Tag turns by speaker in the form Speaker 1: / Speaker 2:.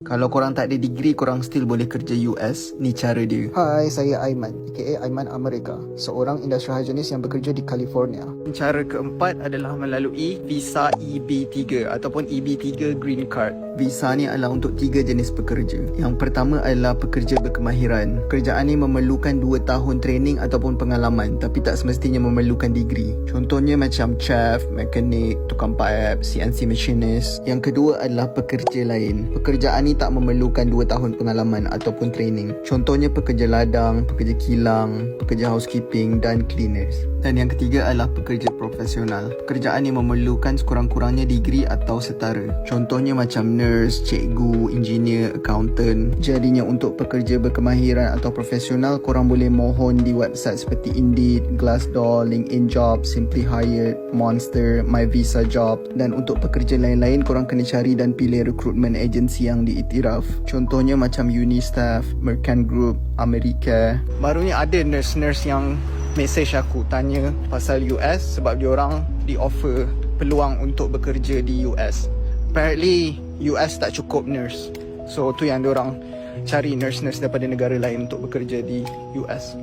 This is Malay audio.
Speaker 1: Kalau korang tak ada degree, korang still boleh kerja US. Ni cara dia.
Speaker 2: Hai, saya Aiman, aka Aiman Amerika, seorang industrial hygienist yang bekerja di California.
Speaker 1: Cara keempat adalah melalui visa EB3 ataupun EB3 Green Card. Visa ni adalah untuk 3 jenis pekerja. Yang pertama adalah pekerja berkemahiran. Kerjaan ni memerlukan 2 tahun training ataupun pengalaman, tapi tak semestinya memerlukan degree. Contohnya macam chef, mekanik, tukang pipe, CNC machinist. Yang kedua adalah pekerja lain. Pekerjaan ni tak memerlukan 2 tahun pengalaman ataupun training. Contohnya pekerja ladang, pekerja kilang, pekerja housekeeping dan cleaners. Dan yang ketiga adalah pekerja profesional. Pekerjaan yang memerlukan sekurang-kurangnya degree atau setara. Contohnya macam nurse, cikgu, engineer, accountant. Jadinya untuk pekerja berkemahiran atau profesional, korang boleh mohon di website seperti Indeed, Glassdoor, LinkedIn Jobs, Simply Hired, Monster, My Visa Job. Dan untuk pekerja lain-lain, korang kena cari dan pilih recruitment agency yang diiktiraf. Contohnya macam Unistaff, Mercant Group, America. Barunya ada nurse-nurse yang message aku tanya pasal US sebab diorang di offer peluang untuk bekerja di US. Apparently US tak cukup nurse. So tu yang diorang cari nurse-nurse daripada negara lain untuk bekerja di US.